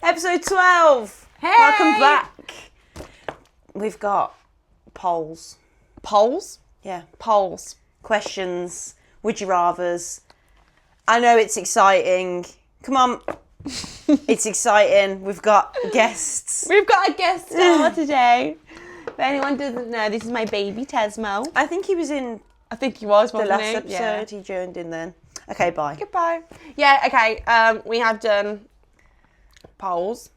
Episode 12. Hey! Welcome back. We've got polls. Polls? Yeah. Polls. Questions. Would you rathers? I know it's exciting. Come on. It's exciting. We've got guests. We've got a guest star today. If anyone doesn't know, this is my baby Tesmo. I think he was in I think he was, the wasn't last he? episode. Yeah. He joined in then. Okay, bye. Goodbye. Yeah, okay. We have done polls.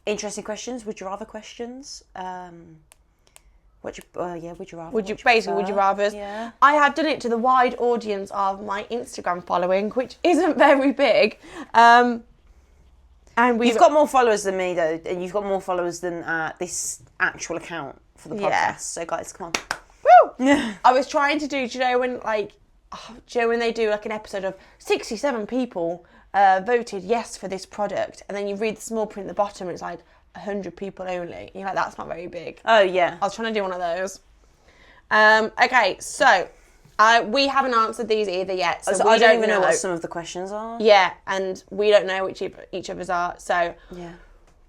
Interesting questions. Would you rather questions? Would you rather? Would you What basically would you prefer? rather? Yeah. I have done it to the wide audience of my Instagram following, which isn't very big. And You've got more followers than me though, and you've got more followers than this actual account for the podcast. Yeah. So guys, come on. Woo! I was trying to do, you know when when they do like an episode of 67 people voted yes for this product, and then you read the small print at the bottom and it's like 100 people only. And you're like, that's not very big. Oh yeah. I was trying to do one of those. Okay, so we haven't answered these either yet. So I we don't even know what some of the questions are. Yeah, and we don't know which each of us are. So Yeah.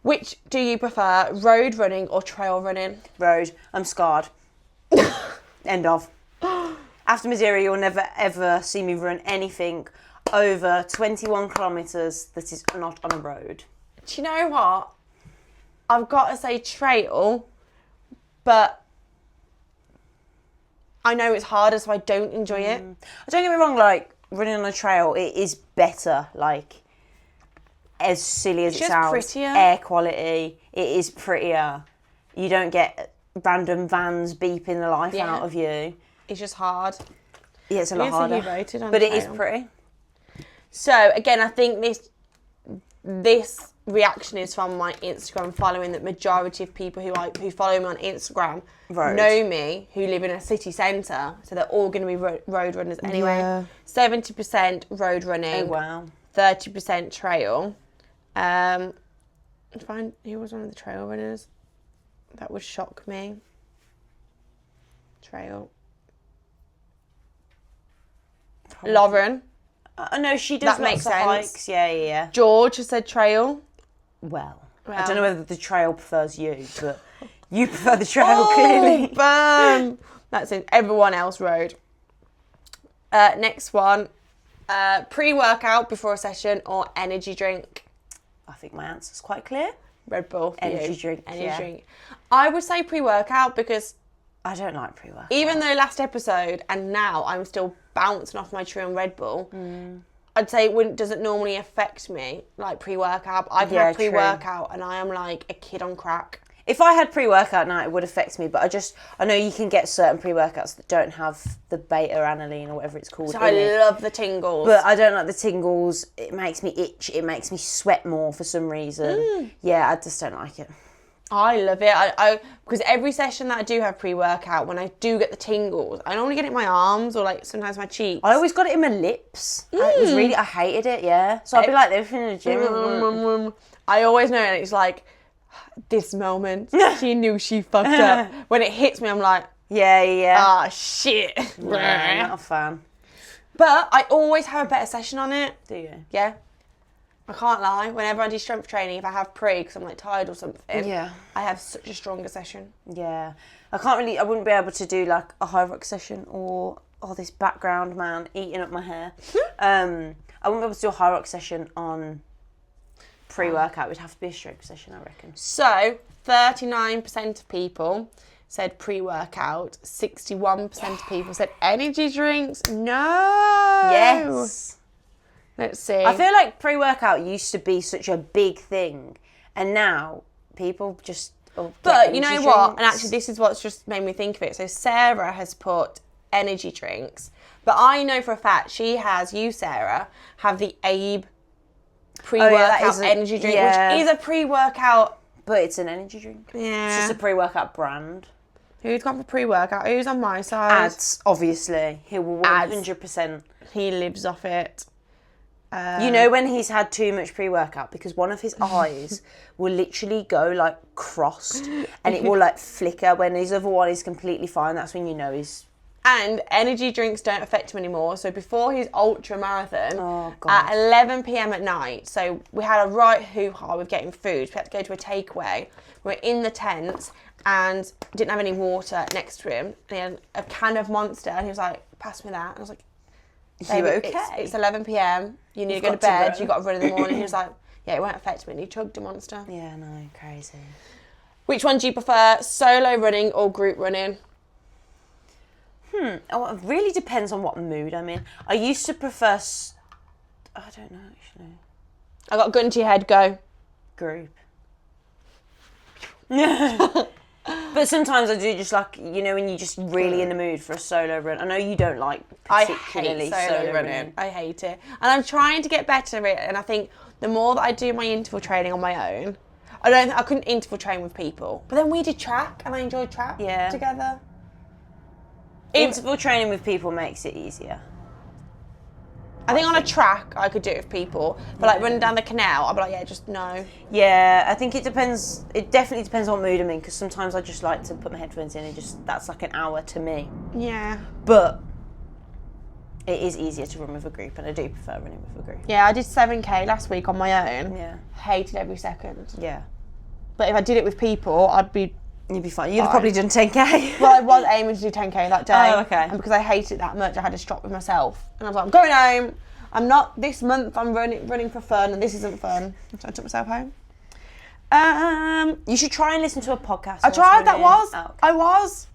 which do you prefer, road running or trail running? Road. I'm scarred. End of. After Madeira, you'll never ever see me run anything over 21 kilometres that is not on a road. Do you know what? I've got to say trail, but I know it's harder, so I don't enjoy it. Don't get me wrong, like, running on a trail, it is better, like, as silly as It's it just sounds. prettier. Air quality, it is prettier. You don't get random vans beeping the life Yeah. out of you. It's just hard. Yeah, it's a lot Who's the harder. you voted on But it is trail? pretty. So again, I think this reaction is from my Instagram following. That majority of people who follow me on Instagram Road. know me, who live in a city centre, so they're all going to be road runners anyway. Yeah. 70% road running, Oh, wow. 30% trail. Find who was one of the trail runners. That would shock me. Trail. Lauren. No, she does That makes lots of sense. hikes. Yeah. George has said trail. Well, I Well. don't know whether the trail prefers you, but you prefer the trail, clearly. Burn. That's it. Everyone else road. Next one. Pre-workout before a session or energy drink? I think my answer's quite clear. Red Bull. for Energy you. drink, Energy yeah. drink. I would say pre-workout because I don't like pre-workout. even though last episode and now I'm still bouncing off my tree on Red Bull, I'd say it doesn't normally affect me like pre-workout. I've Yeah, had pre-workout and I am like a kid on crack. If I had pre-workout now, it would affect me, but I know you can get certain pre-workouts that don't have the beta-alanine or whatever it's called So in I it. love the tingles. But I don't like the tingles. It makes me itch. It makes me sweat more for some reason. Yeah, I just don't like it. I love it. I because every session that I do have pre-workout, when I do get the tingles, I normally get it in my arms or like sometimes my cheeks. I always got it in my lips. I hated it, yeah. So I'd be like this in the gym. I always know, and it's like this moment she knew she fucked up. When it hits me, I'm like, Yeah. ah, shit. Yeah, not a fan. But I always have a better session on it. Do you? Yeah. I can't lie. Whenever I do strength training, if I have pre, because I'm like tired or something, Yeah. I have such a stronger session. Yeah. I wouldn't be able to do like a high rock session or this background man eating up my hair. I wouldn't be able to do a high rock session on pre-workout. It would have to be a strength session, I reckon. So 39% of people said pre-workout, 61% of people said energy drinks. No. Yes. Let's see. I feel like pre-workout used to be such a big thing, and now people just. But you know what? And actually, this is what's just made me think of it. So Sarah has put energy drinks, but I know for a fact you, Sarah, have the Abe pre-workout energy drink, which is a pre-workout. But it's an energy drink. Yeah. It's just a pre-workout brand. Who's gone for pre-workout? Who's on my side? Ads, obviously. He will 100%. He lives off it. You know when he's had too much pre-workout because one of his eyes will literally go like crossed and it will like flicker when his other one is completely fine. That's when you know he's And energy drinks don't affect him anymore. So before his ultra marathon, Oh, God. at 11 p.m. at night, so we had a right hoo-ha with getting food. We had to go to a takeaway. We were in the tent and didn't have any water next to him. And he had a can of Monster and he was like, pass me that. And I was like, You okay? It's 11 p.m. You need to go to bed. You've got to run in the morning. He was like, yeah, it won't affect me. And he chugged a Monster. Yeah, no, crazy. Which one do you prefer, solo running or group running? Oh, it really depends on what mood I'm in. I used to prefer... I don't know, actually. I got a gun to your head, go. Group. But sometimes I do just like, you know, when you're just really in the mood for a solo run. I know you don't like particularly I hate solo running. I hate it. And I'm trying to get better at it. And I think the more that I do my interval training on my own, I couldn't interval train with people. But then we did track and I enjoyed track together. Interval training with people makes it easier. I think on a track I could do it with people, but like running down the canal, I'd be like, yeah, just no. Yeah, I think it depends. It definitely depends on what mood I'm in, because sometimes I just like to put my headphones in and that's like an hour to me. Yeah. But it is easier to run with a group, and I do prefer running with a group. Yeah, I did 7K last week on my own. Yeah. Hated every second. Yeah. But if I did it with people, You'd be fine. You'd have probably done 10K. Well, I was aiming to do 10K that day. Oh, okay. And because I hated it that much, I had to stop with myself. And I was like, I'm going home. I'm not, this month I'm running for fun, and this isn't fun. So I took myself home. You should try and listen to a podcast. I tried, Okay. I was.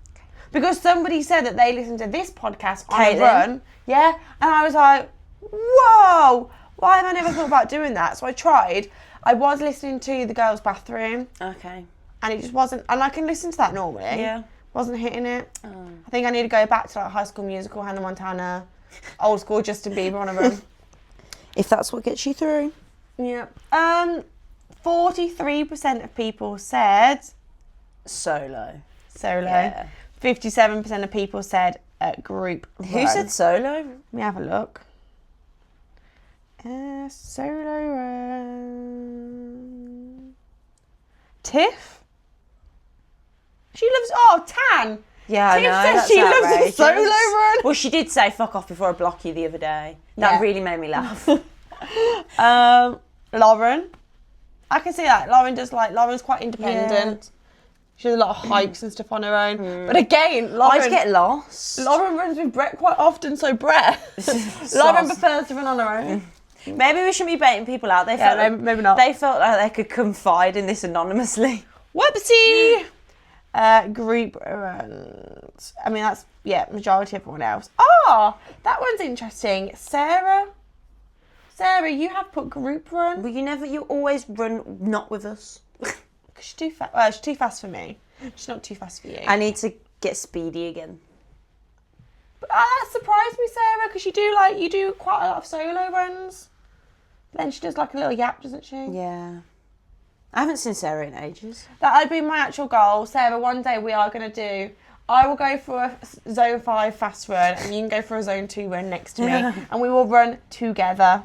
Because somebody said that they listened to this podcast on Caitlin. a run. Yeah. And I was like, whoa, why have I never thought about doing that? So I tried. I was listening to the girls' bathroom. Okay. And it just wasn't, and I can listen to that normally. Yeah. Wasn't hitting it. I think I need to go back to like High School Musical, Hannah Montana, old school Justin Bieber on a run. If that's what gets you through. Yeah. 43% of people said Solo. solo. 57% of people said group run. Who said solo? Let me have a look. Solo run. Tiff? She loves, Tan. Yeah, I Tiff know. says That's she loves a outrageous. solo run. Well, she did say fuck off before I block you the other day. That Yeah. really made me laugh. Lauren. I can see that. Lauren's quite independent. She does a lot of hikes and stuff on her own. But again, Lauren... I get lost. Lauren runs with Brett quite often, so Brett... Lauren prefers to run on her own. Maybe we shouldn't be baiting people out. They Yeah, felt maybe not. They felt like they could confide in this anonymously. Whoopsie! Group runs. I mean, that's, majority of everyone else. That one's interesting. Sarah, you have put group run. Well, you always run not with us. She's too fast. She's too fast for me. She's not too fast for you. I need to get speedy again. But that surprised me, Sarah, because you do quite a lot of solo runs. Then she does like a little yap, doesn't she? Yeah. I haven't seen Sarah in ages. That'd be my actual goal. Sarah, one day we are going to do... I will go for a Zone 5 fast run and you can go for a Zone 2 run next to me. And we will run together.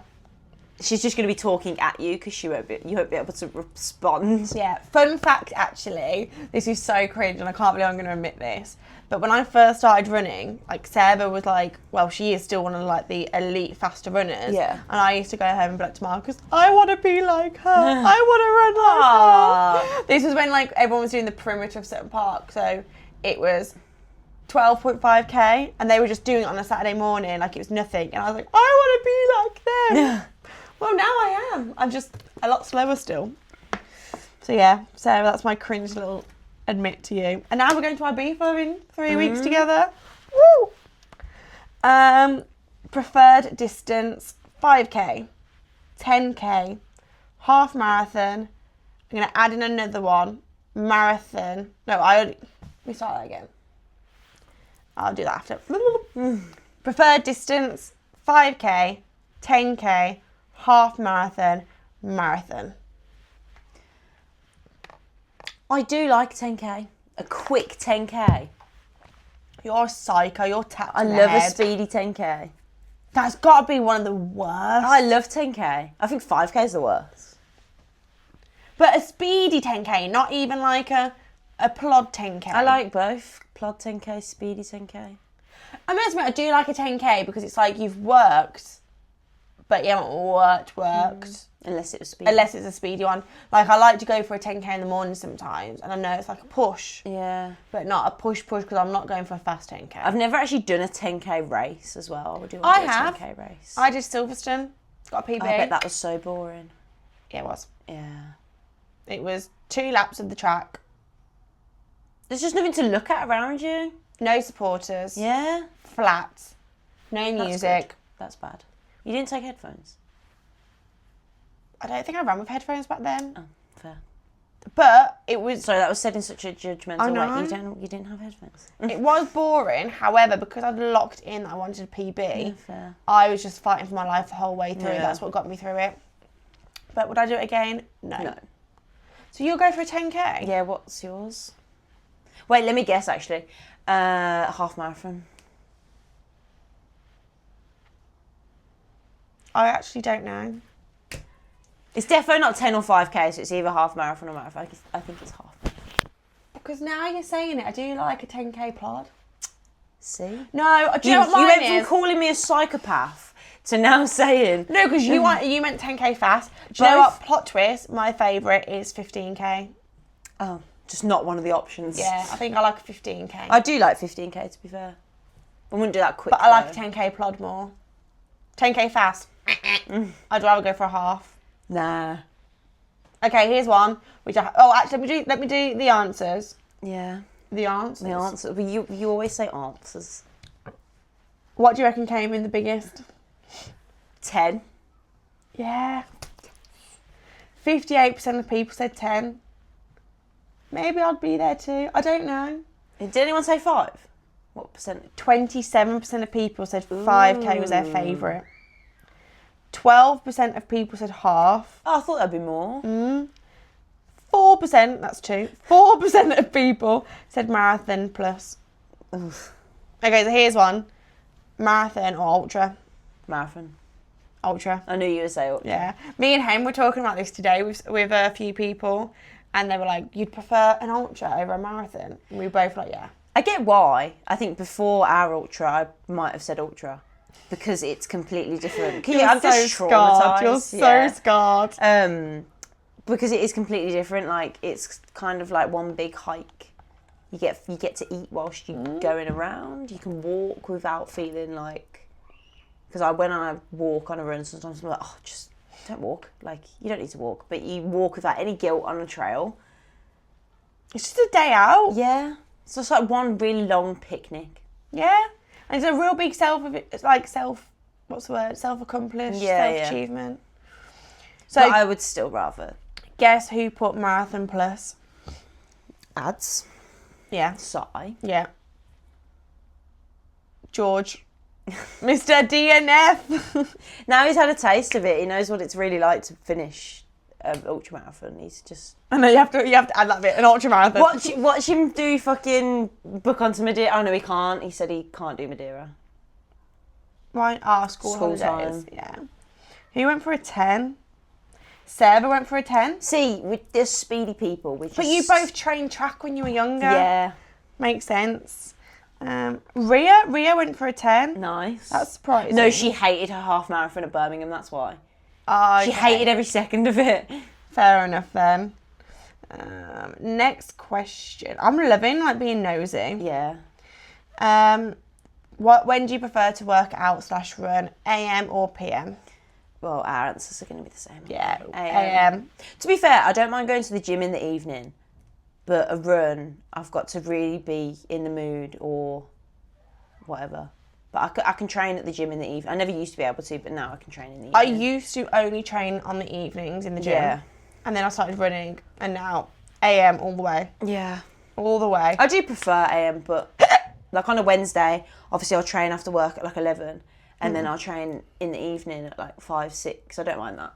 She's just going to be talking at you because you won't be able to respond. Yeah. Fun fact, actually, this is so cringe and I can't believe I'm going to admit this. But when I first started running, like Sarah was like, well, she is still one of like the elite faster runners. Yeah. And I used to go home and be like to Marcus, I want to be like her. I want to run like her. This was when like everyone was doing the perimeter of Sutton Park. So it was 12.5k and they were just doing it on a Saturday morning like it was nothing. And I was like, I want to be like them. Well, now I am. I'm just a lot slower still. So yeah, Sarah, that's my cringe little admit to you. And now we're going to Ibiza in 3 weeks together. Woo! Preferred distance, 5k, 10k, half marathon. I'm going to add in another one, marathon. No, let me start that again. I'll do that after. Preferred distance, 5k, 10k, half marathon, marathon. I do like 10k. A quick 10k. You're a psycho. You're tapped I in the love head. a speedy 10k. That's got to be one of the worst. I love 10k. I think 5k is the worst. But a speedy 10k, not even like a plod 10k. I like both. Plod 10k, speedy 10k. I must admit, I do like a 10k because it's like you've worked, but you haven't worked. Unless it was speedy. Unless it's a speedy one. Like, I like to go for a 10k in the morning sometimes, and I know it's like a push. Yeah. But not a push because I'm not going for a fast 10k. I've never actually done a 10k race as well. I have. A 10k race. I did Silverstone. Got a PB. I bet that was so boring. Yeah, it was. Yeah. It was 2 laps of the track. There's just nothing to look at around you. No supporters. Yeah. Flat. No music. That's bad. You didn't take headphones? I don't think I ran with headphones back then. Oh, fair. But it was... Sorry, that was said in such a judgmental I know. way. You didn't have headphones. It was boring. However, because I'd locked in that I wanted a PB, Yeah, fair. I was just fighting for my life the whole way through. Yeah. That's what got me through it. But would I do it again? No. No. So you'll go for a 10k? Yeah, what's yours? Wait, let me guess, actually. Half marathon. I actually don't know. It's definitely not 10 or 5k, so it's either half marathon or marathon. I think it's half. Because now you're saying it, I do like a 10k plod. See? No, do you know what You mine went is? from calling me a psychopath to now saying... No, because you meant 10k fast. Do you know what? Plot twist, my favourite is 15k. Oh, just not one of the options. Yeah, I think I like a 15k. I do like 15k, to be fair. I wouldn't do that quick, But I like a 10k plod more. 10k fast. I'd rather go for a half. Nah. Okay, here's one. Actually, let me do the answers. Yeah. The answers. The answer. But you always say answers. What do you reckon came in the biggest? 10. Yeah. 58% of people said 10. Maybe I'd be there too. I don't know. Did anyone say 5? What percentage? 27% of people said 5k was their favourite. 12% of people said half. Oh, I thought there'd be more. 4%, that's 2. 4% of people said marathon plus. Oof. Okay, so here's one. Marathon or ultra? Marathon. Ultra. I knew you would say ultra. Yeah. Me and Hen were talking about this today with a few people, and they were like, you'd prefer an ultra over a marathon? And we were both like, yeah. I get why. I think before our ultra, I might have said ultra. Because it's completely different. I'm so just scarred. traumatized. You're so scarred. Because it is completely different. Like, it's kind of like one big hike. You get to eat whilst you're going around. You can walk without feeling like... Because when I walk on a run, sometimes I'm like, oh, just don't walk. Like, you don't need to walk. But you walk without any guilt on a trail. It's just a day out. Yeah. It's just like one really long picnic. Yeah. And it's a real big self-accomplished, self-achievement. So but I would still rather. Guess who put marathon plus? Ads. Yeah. Sigh. Yeah. George. Mr. DNF. Now he's had a taste of it. He knows what it's really like to finish an ultra marathon. He's just... I know, you have to add that bit, an ultra marathon. Watch him do fucking book onto Madeira. Oh no, he can't. He said he can't do Madeira. Right, school holidays. Time. Yeah. Who went for a 10? Sarah went for a 10. See, with this speedy people, But you both trained track when you were younger. Yeah. Makes sense. Ria went for a 10. Nice. That's surprising. No, she hated her half marathon at Birmingham, that's why. Okay. She hated every second of it. Fair enough then. Next question. I'm loving being nosy. Yeah. When do you prefer to work out / run? AM or PM? Well, our answers are going to be the same. Yeah, AM. To be fair, I don't mind going to the gym in the evening, but a run, I've got to really be in the mood or whatever. But I can train at the gym in the evening. I never used to be able to, but now I can train in the evening. I used to only train on the evenings in the gym. Yeah. And then I started running, and now AM all the way. Yeah. All the way. I do prefer AM, but like on a Wednesday, obviously I'll train after work at 11, and then I'll train in the evening at 5, 6. I don't mind that.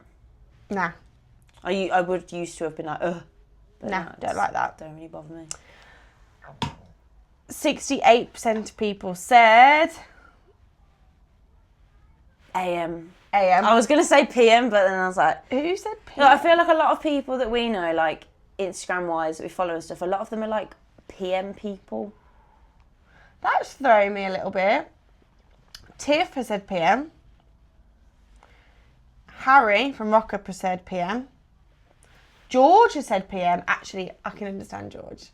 Nah. I would used to have been like, ugh. But Nah, don't like that. Don't really bother me. 68% of people said... AM. AM. I was going to say PM, but then I was like... Who said PM? No, I feel like a lot of people that we know, Instagram-wise, that we follow and stuff, a lot of them are PM people. That's throwing me a little bit. Tiff has said PM. Harry from Rocker has said PM. George has said PM. Actually, I can understand George.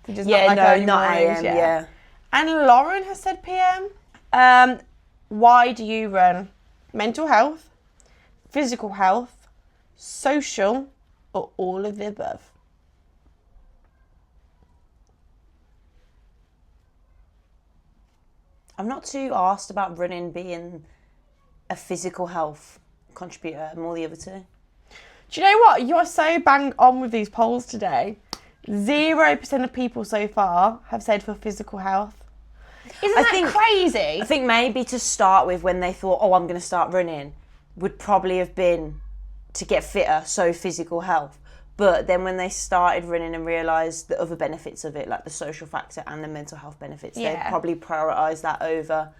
He does not early mornings, AM, yeah. And Lauren has said PM. Why do you run? Mental health, physical health, social, or all of the above? I'm not too asked about running being a physical health contributor, more the other two. Do you know what? You're so bang on with these polls today. 0% of people so far have said for physical health. Isn't that crazy? I think maybe to start with, when they thought, I'm going to start running, would probably have been to get fitter, so physical health. But then when they started running and realised the other benefits of it, like the social factor and the mental health benefits, they probably prioritised that over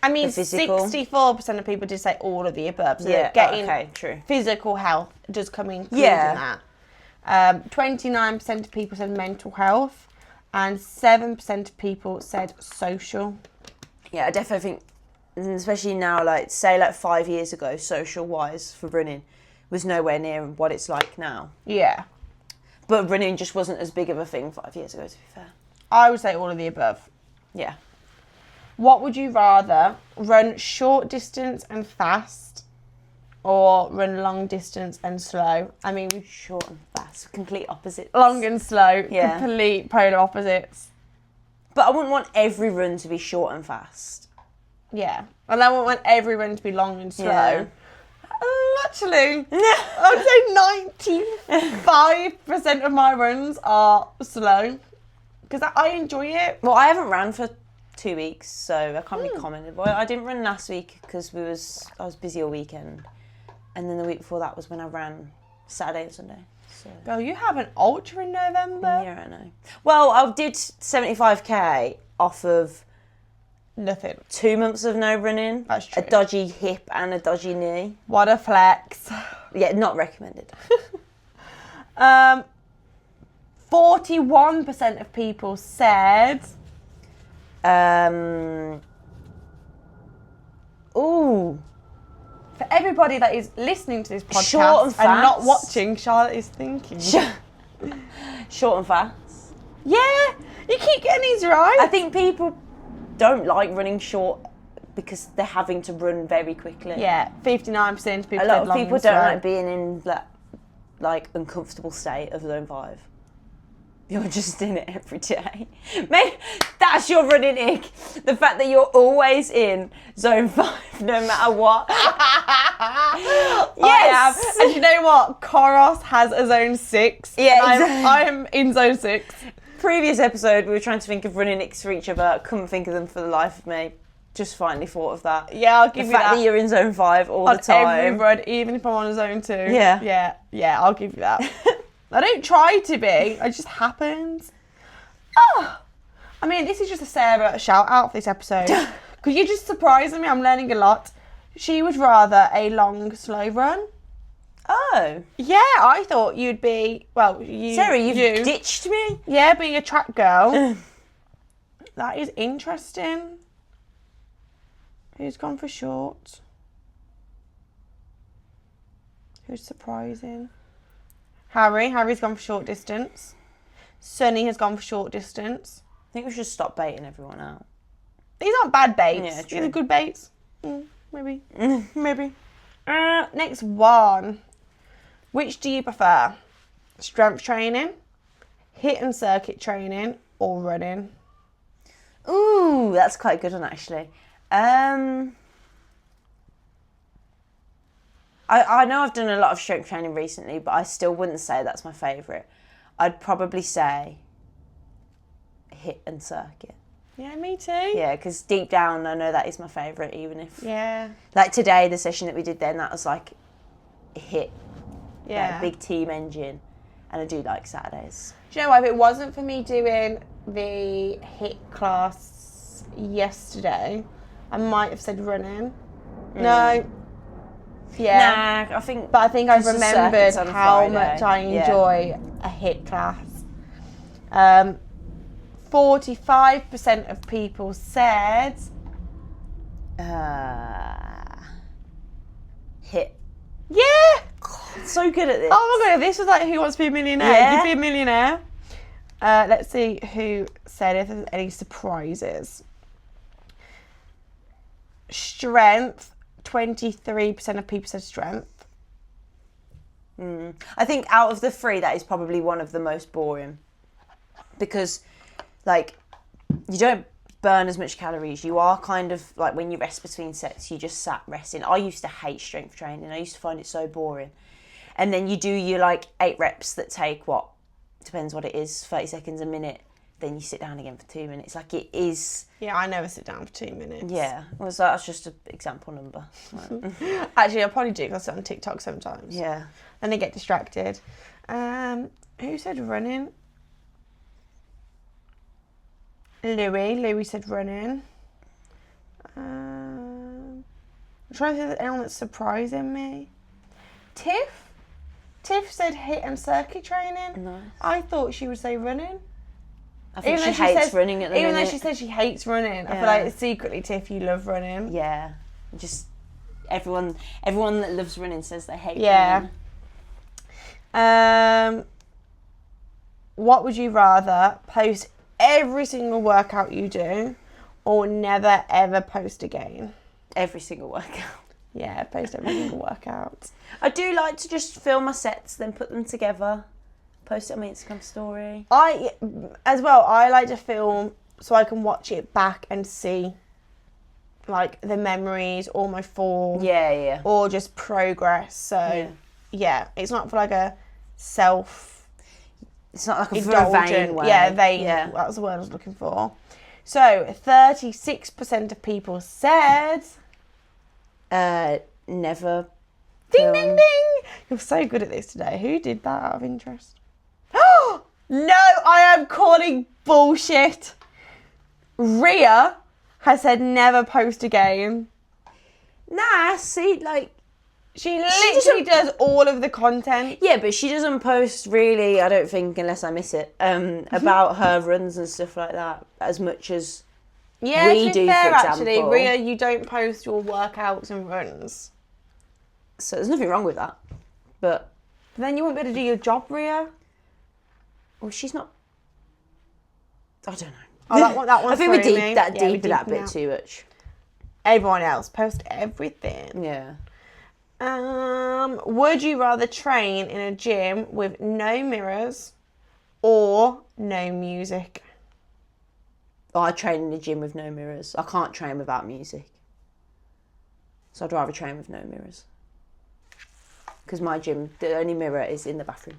the physical. 64% of people did say all of the above. So getting true. Physical health does come included in that. 29% of people said mental health and 7% of people said social. Yeah, I definitely think, especially now, like, say, like 5 years ago, social-wise for running was nowhere near what it's like now. Yeah. But running just wasn't as big of a thing 5 years ago, to be fair. I would say all of the above. Yeah. What would you rather, run short distance and fast or run long distance and slow? I mean, short and fast, complete opposites. Long and slow, complete polar opposites. But I wouldn't want every run to be short and fast. Yeah. And I wouldn't want every run to be long and slow. Yeah. Actually, I would say 95% of my runs are slow because I enjoy it. Well, I haven't ran for 2 weeks, so I can't really comment. Well, I didn't run last week because I was busy all weekend, and then the week before that was when I ran Saturday and Sunday. So. Girl, you have an ultra in November. Yeah, I know. Well, I did 75k off of nothing. 2 months of no running. That's true. A dodgy hip and a dodgy knee. What a flex. Yeah, not recommended. 41% of people said... For everybody that is listening to this podcast short and, and not watching, Charlotte is thinking. Short and fast. Yeah, you keep getting these right. I think people don't like running short because they're having to run very quickly. Yeah, 59% of people. A lot of people don't like being in that uncomfortable state of zone 5. You're just in it every day. Maybe that's your running ick. The fact that you're always in zone 5 no matter what. Yes. And you know what? Koros has a zone 6. Yeah, I'm in zone 6. Previous episode, we were trying to think of running icks for each other. Couldn't think of them for the life of me. Just finally thought of that. Yeah, I'll give you that. The fact that you're in zone 5 all the time. On every run, even if I'm on a zone 2. Yeah. Yeah, I'll give you that. I don't try to be, it just happens. I mean, this is just a Sarah shout out for this episode. Because you're just surprising me, I'm learning a lot. She would rather a long, slow run. Oh. Yeah, I thought you'd be, Sarah, you've ditched me? Yeah, being a track girl. That is interesting. Who's gone for short? Who's surprising? Harry's gone for short distance. Sunny has gone for short distance. I think we should stop baiting everyone out. These aren't bad baits. Yeah, true. These are good baits. Maybe. Maybe. Next one. Which do you prefer? Strength training, hit and circuit training, or running? Ooh, that's quite a good one, actually. I know I've done a lot of strength training recently, but I still wouldn't say that's my favourite. I'd probably say hit and circuit. Yeah, me too. Yeah, because deep down I know that is my favourite, even if... Yeah. Like today, the session that we did then, that was like hit. Yeah. Like, big team engine. And I do like Saturdays. Do you know what? If it wasn't for me doing the hit class yesterday, I might have said running. No. Yeah. Nah, I think... But I think I've remembered how Friday. much I enjoy a hit class. 45% of people said... Hit. Yeah! So good at this. Oh my god, this was like Who Wants to Be a Millionaire? Yeah. You'd be a millionaire. Let's see who said if there's any surprises. Strength. 23% of people said strength. I think out of the three, that is probably one of the most boring. Because, like, you don't burn as much calories. You are kind of, like, when you rest between sets, you just sat resting. I used to hate strength training. I used to find it so boring. And then you do your, like, 8 reps that take, depends what it is, 30 seconds, a minute. Then you sit down again for 2 minutes. Like, it is... Yeah, I never sit down for 2 minutes. Yeah. Well, so that's just an example number. Actually, I probably do because I sit on TikTok sometimes. Yeah. And they get distracted. Who said running? Louis said running. I'm trying to think of anyone that's surprising me. Tiff said hit and circuit training. Nice. I thought she would say running. I think she hates running at the minute. Even though she says she hates running, I feel like secretly, Tiff, you love running. Yeah. Just everyone that loves running says they hate running. What would you rather, post every single workout you do or never ever post again? Every single workout. Yeah, post every single workout. I do like to just film my sets, then put them together, post it on my Instagram story. I like to film so I can watch it back and see, like, the memories or my form. Yeah. Or just progress. So, yeah, it's not for, like, a self... It's not like a indulgent vain way. Yeah, vain. Yeah. That was the word I was looking for. So, 36% of people said... Never. Ding, ding, ding! You're so good at this today. Who did that out of interest? No, I am calling bullshit. Rhea has said never post again. Nah, see, like... She literally does all of the content. Yeah, but she doesn't post really, I don't think, unless I miss it, about her runs and stuff like that as much as we do, fair, for example. Actually, Rhea, you don't post your workouts and runs. So there's nothing wrong with that. But then you won't be able to do your job, Rhea. Well, she's not... I don't know. Oh, that one I think we deep me. that Yeah, deep in that bit too much. Everyone else, post everything. Yeah. Would you rather train in a gym with no mirrors or no music? Oh, I train in a gym with no mirrors. I can't train without music. So I'd rather train with no mirrors. Because my gym, the only mirror is in the bathroom.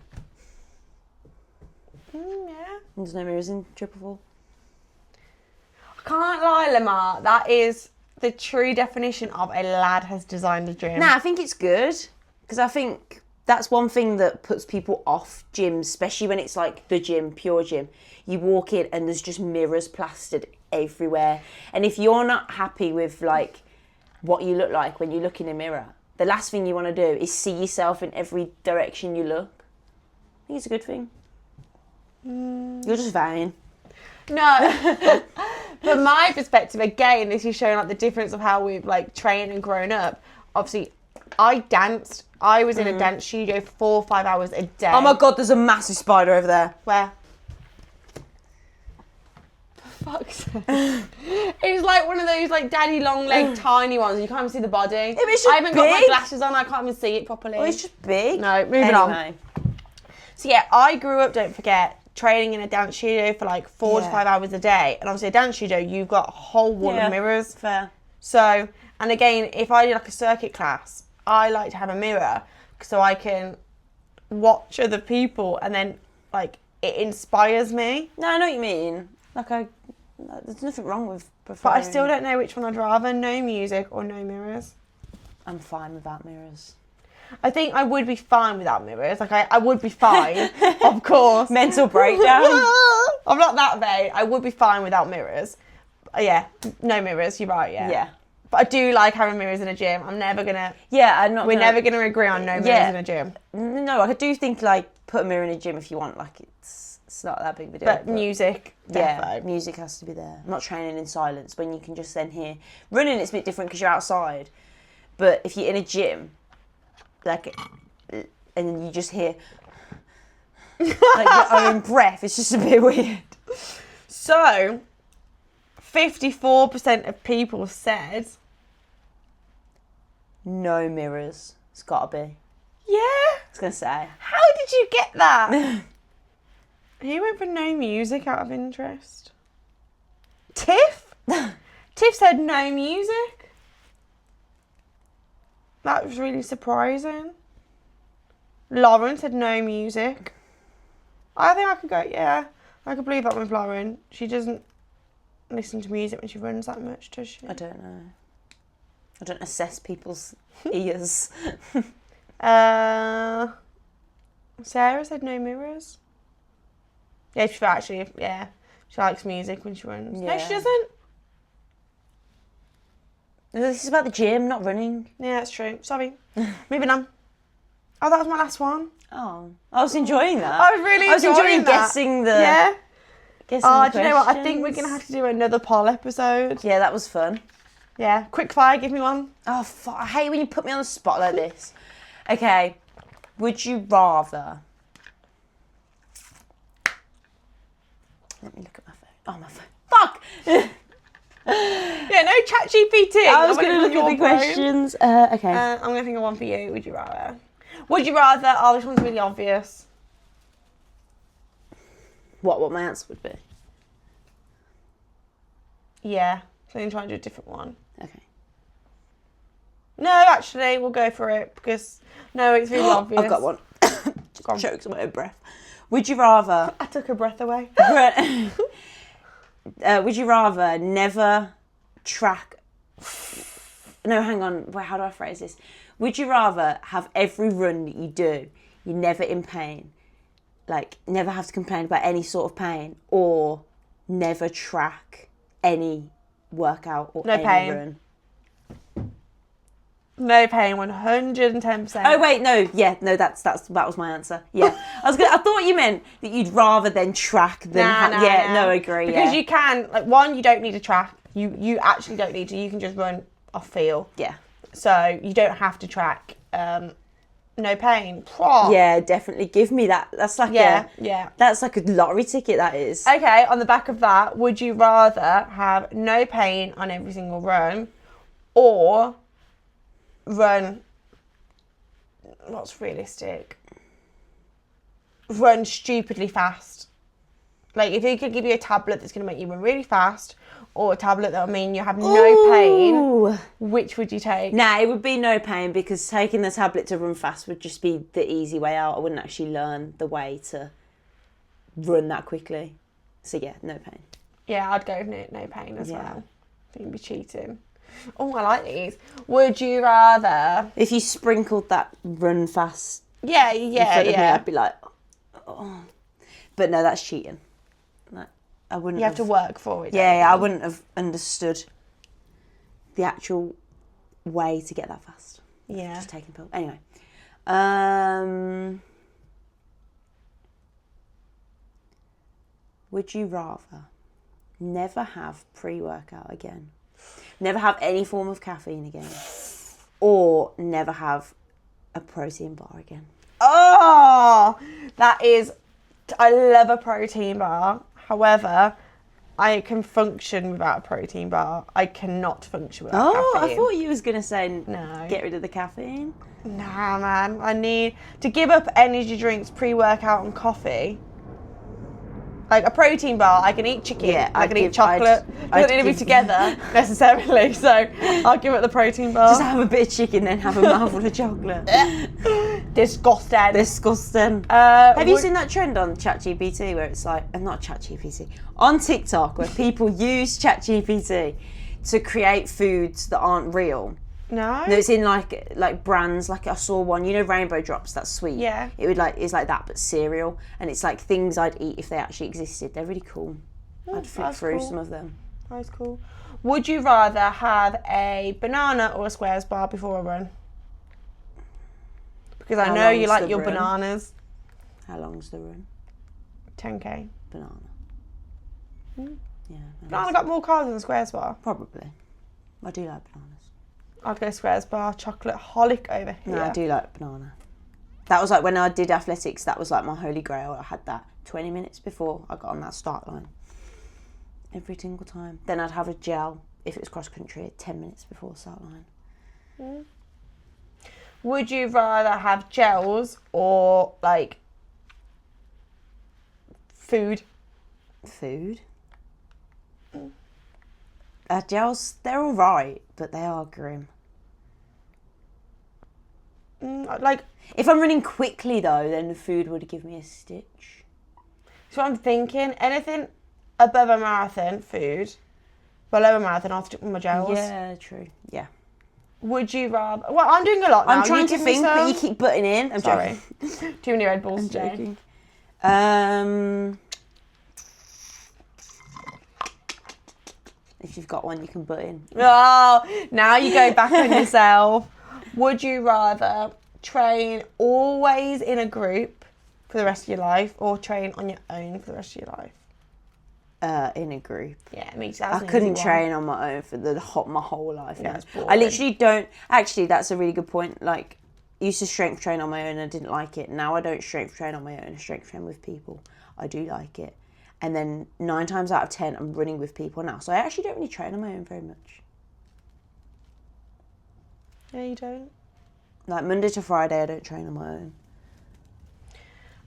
Yeah. There's no mirrors in Triple Four. I can't lie, Lamar. That is the true definition of a lad has designed a gym. Nah, I think it's good. Because I think that's one thing that puts people off gyms, especially when it's like the gym, pure gym. You walk in and there's just mirrors plastered everywhere. And if you're not happy with, like, what you look like when you look in a mirror, the last thing you want to do is see yourself in every direction you look. I think it's a good thing. You're just vain. No. From my perspective, again, this is showing like the difference of how we've like trained and grown up. Obviously, I danced. I was in a dance studio 4 or 5 hours a day. Oh my God, there's a massive spider over there. Where? For fuck's sake. It's like one of those like daddy long leg tiny ones. You can't even see the body. Yeah, but it's just I haven't got my big. glasses on. I can't even see it properly. Oh, it's just big. No, moving on. So yeah, I grew up, don't forget, training in a dance studio for like 4 to 5 hours a day. And obviously a dance studio, you've got a whole wall of mirrors. Fair. So, and again, if I do like a circuit class, I like to have a mirror so I can watch other people and then like it inspires me. No, I know what you mean. Like there's nothing wrong with preferring. But I still don't know which one I'd rather, no music or no mirrors. I'm fine without mirrors. I think I would be fine without mirrors. Like, I would be fine, of course. Mental breakdown. I'm not that vain. I would be fine without mirrors. Yeah, no mirrors. You're right, yeah. Yeah. But I do like having mirrors in a gym. I'm never going to... Yeah, I'm not We're never going to agree on no mirrors in a gym. No, I do think, like, put a mirror in a gym if you want, like, it's It's not that big of a deal. But music, yeah, music has to be there. I'm not training in silence when you can just then hear. Running, it's a bit different because you're outside. But if you're in a gym, like, and then you just hear like your own breath, it's just a bit weird. So, 54% of people said no mirrors. It's gotta be. Yeah. I was gonna say. How did you get that? Who went for no music out of interest? Tiff? Tiff said no music. That was really surprising. Lauren said no music. I think I could go, yeah. I could believe that with Lauren. She doesn't listen to music when she runs that much, does she? I don't know. I don't assess people's ears. Sarah said no mirrors. Yeah, she actually, yeah. She likes music when she runs. Yeah. No, she doesn't. This is about the gym, not running. Yeah, that's true. Sorry. Moving on. Oh, that was my last one. Oh, I was enjoying that. I was really enjoying that. guessing the. Yeah. Guessing Oh, the do you know what? I think questions. we're going to have to do another poll episode. Yeah, that was fun. Yeah. Quick fire, give me one. Oh, I hate when you put me on the spot like this. Okay, would you rather... Let me look at my phone. Oh, my phone. Fuck! Yeah, no ChatGPT. I was going to look at the questions. Okay. I'm going to think of one for you. Would you rather? Would you rather... Oh, this one's really obvious. What my answer would be? Yeah. So I'm going to try and do a different one. Okay. No, actually, we'll go for it because... No, it's really obvious. I've got one. Go on. Chokes on my own breath. Would you rather... I took her breath away. Would you rather never track... No, hang on. Wait, how do I phrase this? Would you rather have every run that you do, you're never in pain, like never have to complain about any sort of pain, or never track any workout or No any pain. run? No pain, 110%. Oh wait, no, yeah, no, that was my answer. Yeah, I thought you meant that you'd rather than track than Nah, no, I agree. Because you can, like, one, you don't need a track. You actually don't need to. You can just run off feel. Yeah. So you don't have to track. No pain. Pwah. Yeah, definitely. Give me that. That's like Yeah. That's like a lottery ticket. That is. Okay. On the back of that, would you rather have no pain on every single run, or run? What's realistic? Run stupidly fast. Like, if he could give you a tablet that's going to make you run really fast, or a tablet that'll mean you have no pain, which would you take? Nah, it would be no pain, because taking the tablet to run fast would just be the easy way out. I wouldn't actually learn the way to run that quickly. So yeah, no pain. Yeah, I'd go with no pain as well. I think you'd be cheating. Oh, I like these. Would you rather... If you sprinkled that run fast Yeah. in front of me, I'd be like, oh. But no, that's cheating. I wouldn't. You have to work for it. Yeah, I wouldn't have understood the actual way to get that fast. Yeah. Just taking pills. Anyway. Would you rather never have pre-workout again, never have any form of caffeine again, or never have a protein bar again? Oh, that is... I love a protein bar. However, I can function without a protein bar. I cannot function without caffeine. I thought you was going to say No. Get rid of the caffeine. Nah, man. I need to give up energy drinks, pre-workout and coffee. Like a protein bar, I can eat chicken, I can eat chocolate. Doesn't need to be together necessarily, so I'll give it the protein bar. Just have a bit of chicken, then have a mouthful of chocolate. Disgusting. Disgusting. Have you seen that trend on ChatGPT where it's like, not ChatGPT, on TikTok, where people use ChatGPT to create foods that aren't real? No. No, it's in like brands. Like I saw one, Rainbow Drops. That's sweet. Yeah. It's like that, but cereal, and it's like things I'd eat if they actually existed. They're really cool. I'd flip through some of them. That's cool. Would you rather have a banana or a squares bar before a run? Because I know you like your bananas. How long's the run? 10k. Banana. Yeah. Banana got more carbs than the Squares bar. Probably. I do like bananas. I'd go Squares bar, chocolate holic over here. No, I do like banana. That was like when I did athletics, that was like my holy grail. I had that 20 minutes before I got on that start line. Every single time. Then I'd have a gel, if it was cross country, 10 minutes before the start line. Would you rather have gels or like food? Food? Gels, they're alright, but they are grim. Like, if I'm running quickly though, then the food would give me a stitch. So I'm thinking, anything above a marathon, food. Below a marathon, I'll stick with my gels. Yeah, true. Yeah. Would you rather... Well, I'm doing a lot now. I'm trying to think, but you keep butting in. I'm Sorry. joking. Too many Red Bulls I'm today. joking. If you've got one, you can butt in. Oh, now you go back on yourself. Would you rather train always in a group for the rest of your life or train on your own for the rest of your life? In a group. Yeah, me too. I couldn't train on my own for my whole life. Yeah, it's boring. I literally don't. Actually, that's a really good point. Like, I used to strength train on my own and I didn't like it. Now I don't strength train on my own. I strength train with people. I do like it. And then 9 times out of 10, I'm running with people now. So I actually don't really train on my own very much. Yeah, you don't? Like, Monday to Friday, I don't train on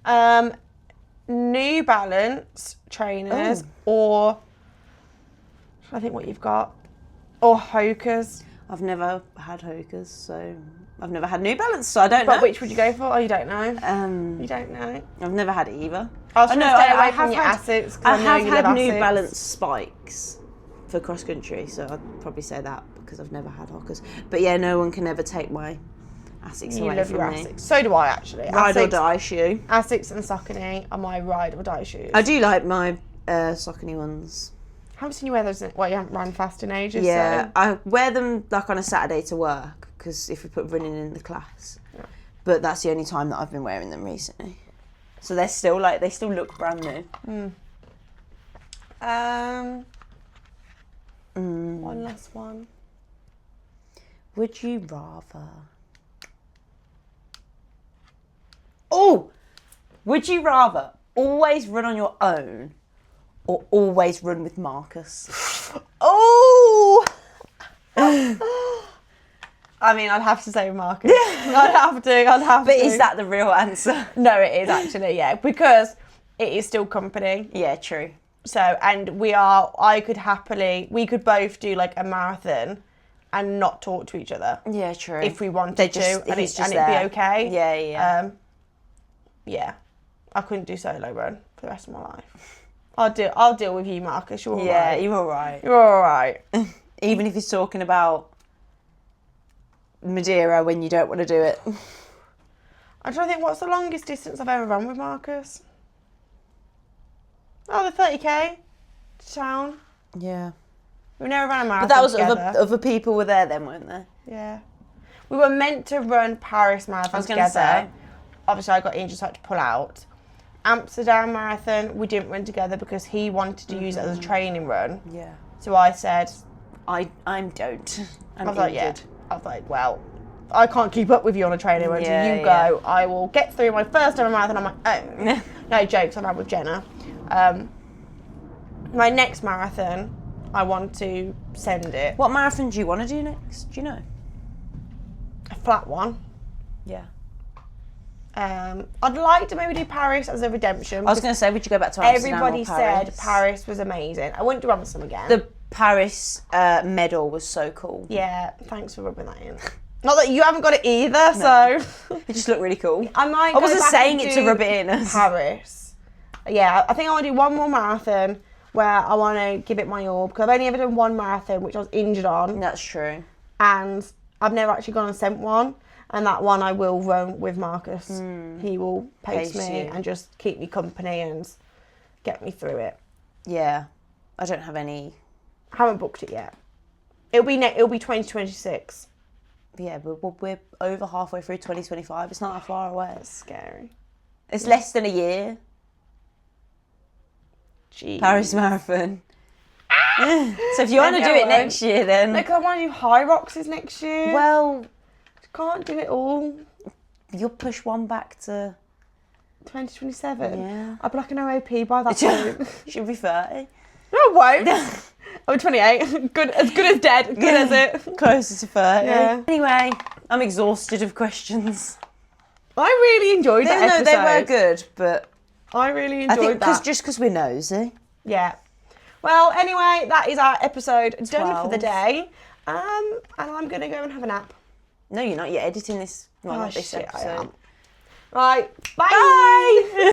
my own. New Balance trainers or... I think what you've got. Or Hoka's. I've never had Hoka's, so... I've never had New Balance, so I don't know. But which would you go for? Oh, you don't know? You don't know? I've never had either. I was trying to stay away from your Asics. I have had New Balance spikes for cross country, so I'd probably say that because I've never had Hoka's. But yeah, no one can ever take my Asics away from me. Asics. So do I, actually. Ride or die shoe. Asics and Saucony are my ride or die shoes. I do like my Saucony ones. I haven't seen you wear those. Well, you haven't run fast in ages. Yeah, so. I wear them like on a Saturday to work because if we put running in the class. Yeah. But that's the only time that I've been wearing them recently. So they're still like, they still look brand new. One last one. Would you rather... Oh! Would you rather always run on your own or always run with Marcus? Oh! I mean, I'd have to say Marcus. I'd have to. But is that the real answer? No, it is actually, yeah. Because it is still company. Yeah, true. So, and we could both do like a marathon and not talk to each other. Yeah, true. If we wanted to, and it'd be okay. Yeah, yeah. Yeah. I couldn't do solo run for the rest of my life. I'll deal with you, Marcus. You're all right. Yeah, you're all right. You're all right. Even if he's talking about Madeira when you don't want to do it. I'm trying to think, what's the longest distance I've ever run with Marcus? Oh, the 30k to town. Yeah. We never ran a marathon But that was together. other people were there then, weren't there? Yeah. We were meant to run Paris Marathon together. Say. Obviously, I got injured, so I had to pull out. Amsterdam Marathon, we didn't run together because he wanted to use it as a training run. Yeah. So I said... I don't. I was like, yeah. I was like, well, I can't keep up with you on a training run, so you go. I will get through my first ever marathon on my own. No jokes, I'm out with Jenna. My next marathon, I want to send it. What marathon do you want to do next? Do you know? A flat one. Yeah. I'd like to maybe do Paris as a redemption. I was going to say, would you go back to Amsterdam Everybody or Paris? said Paris was amazing. I wouldn't do Amsterdam again. The Paris medal was so cool. Yeah, thanks for rubbing that in. Not that you haven't got it either, so... It just looked really cool. I wasn't saying it to rub it in. Paris. Yeah, I think I want to do one more marathon where I want to give it my all, because I've only ever done one marathon, which I was injured on. That's true. And I've never actually gone and sent one. And that one I will run with Marcus. He will pace me and just keep me company and get me through it. Yeah. I don't have any... I haven't booked it yet. It'll be 2026. Yeah, but we're over halfway through 2025. It's not that far away. It's scary. It's less than a year. Jeez. Paris Marathon. So if you want to do it next year, then... No, because I want to do High Rocks next year. Well... Can't do it all. You'll push one back to... 2027? Yeah. I'll be like an OAP by that point. She'll be 30. No, I won't. I'm 28. Good as dead. Good as it. Closer to 30. Yeah. Anyway, I'm exhausted of questions. I really enjoyed that episode. No, they were good, but... I really enjoyed that. Just because we're nosy. Yeah. Well, anyway, that is our episode 12. Done for the day. And I'm going to go and have a nap. No, you're not. You're editing this. Well, not this shit, episode. Right. Bye.